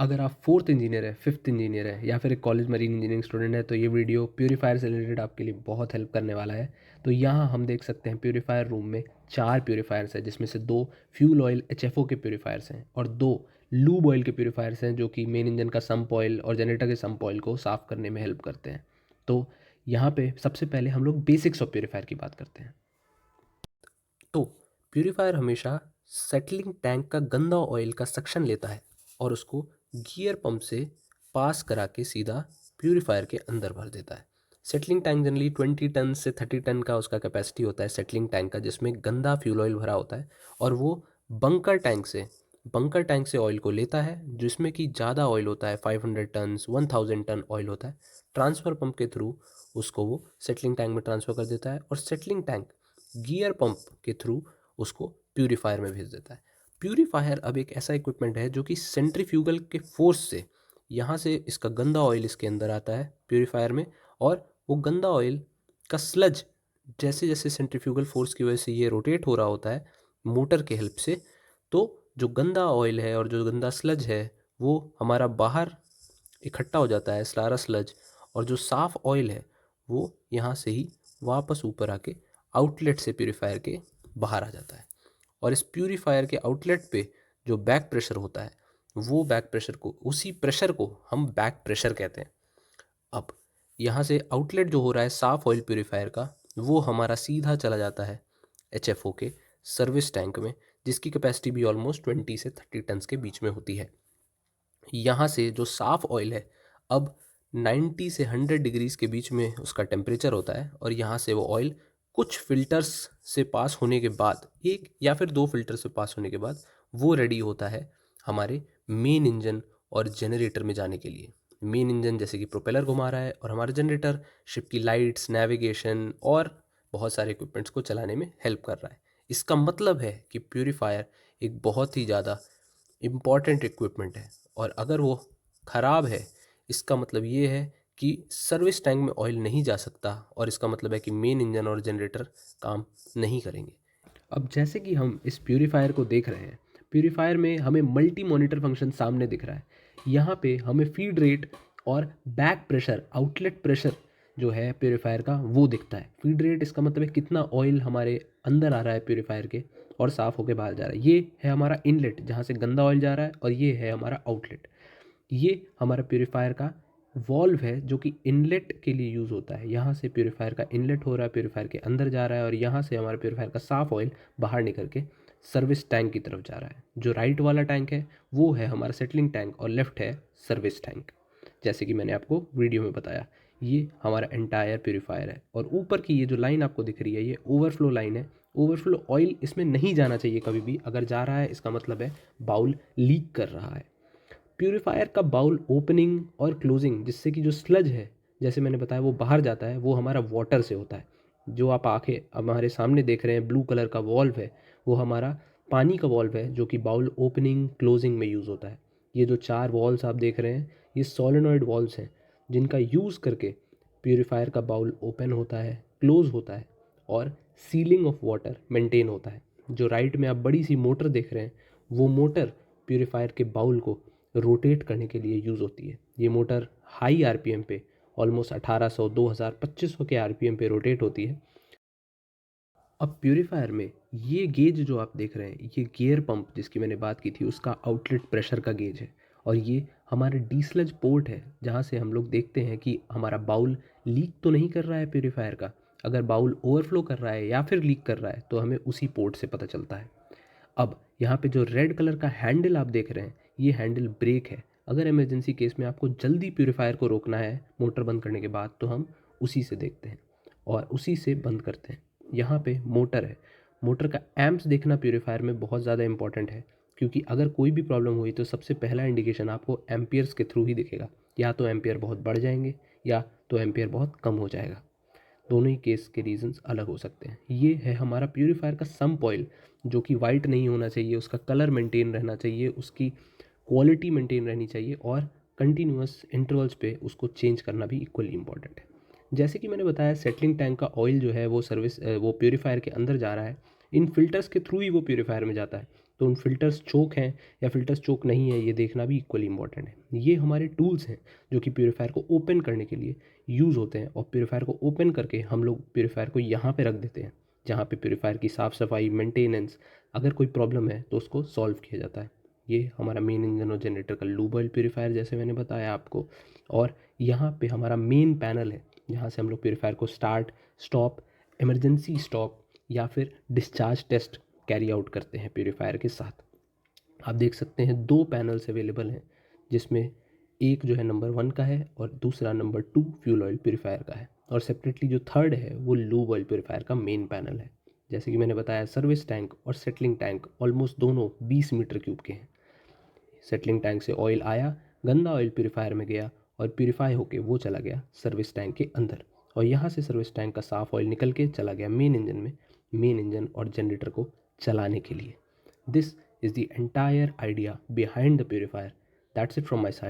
अगर आप fourth engineer है, फिफ्थ इंजीनियर है या फिर एक कॉलेज मरीन इंजीनियरिंग स्टूडेंट है तो ये वीडियो प्यूरीफायर से रिलेटेड आपके लिए बहुत हेल्प करने वाला है। तो यहाँ हम देख सकते हैं प्यूरीफायर रूम में 4 प्यूरीफायर्स हैं, जिसमें से 2 फ्यूल ऑयल HFO के प्यूरीफायर्स हैं और 2 लूब ऑयल के प्यूरीफायर्स हैं, जो कि मेन इंजन का सम्प ऑयल और जनरेटर के सम्प ऑयल को साफ़ करने में हेल्प करते हैं। तो यहाँ पे सबसे पहले हम लोग बेसिक्स ऑफ प्यूरीफायर की बात करते हैं। तो प्यूरीफायर हमेशा सेटलिंग टैंक का गंदा ऑयल का सक्शन लेता है और उसको गियर पंप से पास करा के सीधा प्यूरीफायर के अंदर भर देता है। सेटलिंग टैंक जनरली 20 टन से 30 टन का उसका कैपेसिटी होता है सेटलिंग टैंक का, जिसमें गंदा फ्यूल ऑयल भरा होता है और वो बंकर टैंक से ऑयल को लेता है, जिसमें कि ज़्यादा ऑयल होता है, 500 टन 1000 टन ऑयल होता है। ट्रांसफ़र पंप के थ्रू उसको वो सेटलिंग टैंक में ट्रांसफ़र कर देता है और सेटलिंग टैंक गियर पंप के थ्रू उसको प्यूरीफायर में भेज देता है। प्यूरीफायर अब एक ऐसा इक्विपमेंट है जो कि सेंट्रीफ्यूगल के फोर्स से यहाँ से इसका गंदा ऑयल इसके अंदर आता है प्यूरीफायर में, और वो गंदा ऑयल का स्लज जैसे जैसे सेंट्रीफ्यूगल फोर्स की वजह से ये रोटेट हो रहा होता है मोटर के हेल्प से, तो जो गंदा ऑयल है और जो गंदा स्लज है वो हमारा बाहर इकट्ठा हो जाता है, सारा स्लज, और जो साफ़ ऑयल है वो यहाँ से ही वापस ऊपर आके आउटलेट से प्यूरीफायर के बाहर आ जाता है। और इस प्यूरीफायर के आउटलेट पे जो बैक प्रेशर होता है, वो बैक प्रेशर को, उसी प्रेशर को हम बैक प्रेशर कहते हैं। अब यहाँ से आउटलेट जो हो रहा है साफ़ ऑयल प्यूरीफायर का, वो हमारा सीधा चला जाता है HFO के सर्विस टैंक में, जिसकी कैपेसिटी भी ऑलमोस्ट 20 से 30 टन के बीच में होती है। यहाँ से जो साफ़ ऑयल है अब 90 से 100 डिग्रीज़ के बीच में उसका टेम्परेचर होता है, और यहाँ से वो ऑयल कुछ फ़िल्टर्स से पास होने के बाद, एक या फिर 2 फ़िल्टर से पास होने के बाद वो रेडी होता है हमारे मेन इंजन और जनरेटर में जाने के लिए। मेन इंजन जैसे कि प्रोपेलर घुमा रहा है और हमारा जनरेटर शिप की लाइट्स, नेविगेशन और बहुत सारे इक्विपमेंट्स को चलाने में हेल्प कर रहा है। इसका मतलब है कि प्यूरीफायर एक बहुत ही ज़्यादा इम्पॉर्टेंट इक्विपमेंट है, और अगर वो ख़राब है इसका मतलब ये है कि सर्विस टैंक में ऑयल नहीं जा सकता, और इसका मतलब है कि मेन इंजन और जनरेटर काम नहीं करेंगे। अब जैसे कि हम इस प्यूरीफायर को देख रहे हैं, प्यूरीफायर में हमें मल्टी मॉनिटर फंक्शन सामने दिख रहा है। यहाँ पे हमें फीड रेट और बैक प्रेशर, आउटलेट प्रेशर जो है प्यूरीफायर का वो दिखता है। फीड रेट इसका मतलब है कितना ऑयल हमारे अंदर आ रहा है प्यूरीफायर के और साफ़ होकर बाहर जा रहा है। ये है हमारा इनलेट जहाँ से गंदा ऑयल जा रहा है, और ये है हमारा आउटलेट। ये हमारा प्यूरीफायर का वॉल्व है जो कि इनलेट के लिए यूज़ होता है। यहाँ से प्यूरीफायर का इनलेट हो रहा है, प्यूरीफायर के अंदर जा रहा है, और यहाँ से हमारे प्यूरीफायर का साफ़ ऑयल बाहर निकल के सर्विस टैंक की तरफ जा रहा है। जो राइट वाला टैंक है वो है हमारा सेटलिंग टैंक और लेफ़्ट है सर्विस टैंक। जैसे कि मैंने आपको वीडियो में बताया, ये हमारा एंटायर प्यूरीफायर है। और ऊपर की ये जो लाइन आपको दिख रही है ये ओवरफ्लो लाइन है। ओवरफ्लो ऑयल इसमें नहीं जाना चाहिए कभी भी। अगर जा रहा है इसका मतलब है बाउल लीक कर रहा है। प्यूरीफायर का बाउल ओपनिंग और क्लोजिंग, जिससे कि जो स्लज है जैसे मैंने बताया वो बाहर जाता है, वो हमारा वाटर से होता है। जो आप आंखें हमारे सामने देख रहे हैं ब्लू कलर का वॉल्व है, वो हमारा पानी का वॉल्व है जो कि बाउल ओपनिंग क्लोजिंग में यूज़ होता है। ये जो 4 वॉल्व्स आप देख रहे हैं ये सोलेनॉइड वॉल्व्स हैं, जिनका यूज़ करके प्यूरीफायर का बाउल ओपन होता है, क्लोज होता है, और सीलिंग ऑफ वाटर मेंटेन होता है। जो राइट में आप बड़ी सी मोटर देख रहे हैं, वो मोटर प्यूरीफायर के बाउल को रोटेट करने के लिए यूज़ होती है। ये मोटर हाई आरपीएम पे ऑलमोस्ट 1800, 2000, 2500 के आरपीएम पे रोटेट होती है। अब प्यूरीफायर में ये गेज जो आप देख रहे हैं, ये गियर पंप जिसकी मैंने बात की थी उसका आउटलेट प्रेशर का गेज है, और ये हमारे डीसलज पोर्ट है जहाँ से हम लोग देखते हैं कि हमारा बाउल लीक तो नहीं कर रहा है प्यूरीफायर का। अगर बाउल ओवरफ्लो कर रहा है या फिर लीक कर रहा है तो हमें उसी पोर्ट से पता चलता है। अब यहाँ पे जो रेड कलर का हैंडल आप देख रहे हैं, ये हैंडल ब्रेक है। अगर इमरजेंसी केस में आपको जल्दी प्यूरीफायर को रोकना है मोटर बंद करने के बाद, तो हम उसी से देखते हैं और उसी से बंद करते हैं। यहाँ पे मोटर है। मोटर का एम्प्स देखना प्यूरीफायर में बहुत ज़्यादा इंपॉर्टेंट है, क्योंकि अगर कोई भी प्रॉब्लम हुई तो सबसे पहला इंडिकेशन आपको एम्पियर्स के थ्रू ही दिखेगा। या तो एम्पियर बहुत बढ़ जाएंगे या तो एम्पियर बहुत कम हो जाएगा। दोनों ही केस के रीजंस अलग हो सकते हैं। ये है हमारा प्यूरीफायर का सम्प ऑयल, जो कि वाइट नहीं होना चाहिए, उसका कलर मेंटेन रहना चाहिए, उसकी क्वालिटी मेंटेन रहनी चाहिए, और कंटिन्यूअस इंटरवल्स पे उसको चेंज करना भी इक्वली इंपॉर्टेंट है। जैसे कि मैंने बताया सेटलिंग टैंक का ऑयल जो है वो प्यूरीफायर के अंदर जा रहा है। इन फिल्टर्स के थ्रू ही वो प्यूरीफायर में जाता है। तो उन फिल्टर्स चोक हैं या फिल्टर्स चोक नहीं है, ये देखना भी इक्वली इंपॉर्टेंट है। ये हमारे टूल्स हैं जो कि प्योरीफायर को ओपन करने के लिए यूज़ होते हैं, और प्योरीफायर को ओपन करके हम लोग प्योरीफायर को यहाँ पे रख देते हैं, जहाँ पे प्योरीफायर की साफ़ सफाई, मेंटेनेंस, अगर कोई प्रॉब्लम है तो उसको सॉल्व किया जाता है। ये हमारा मेन इंजन और जनरेटर का लूब ऑयल प्योरीफायर, जैसे मैंने बताया आपको। और यहाँ पे हमारा मेन पैनल है, जहाँ से हम लोग प्योरीफायर को स्टार्ट, स्टॉप, इमरजेंसी स्टॉप या फिर डिस्चार्ज टेस्ट कैरी आउट करते हैं प्योरीफायर के साथ। आप देख सकते हैं 2 पैनल्स अवेलेबल हैं, जिसमें एक जो है नंबर 1 का है और दूसरा नंबर 2 फ्यूल ऑयल प्योरीफायर का है, और सेपरेटली जो थर्ड है वो लूब ऑयल प्योरीफायर का मेन पैनल है। जैसे कि मैंने बताया, सर्विस टैंक और सेटलिंग टैंक ऑलमोस्ट दोनों 20 मीटर क्यूब के हैं। सेटलिंग टैंक से ऑयल आया, गंदा ऑयल प्योरीफायर में गया और प्योरीफाई होके वो चला गया सर्विस टैंक के अंदर, और यहाँ से सर्विस टैंक का साफ ऑयल निकल के चला गया मेन इंजन में, मेन इंजन और जनरेटर को चलाने के लिए। This is the entire idea behind the purifier. That's it from my side.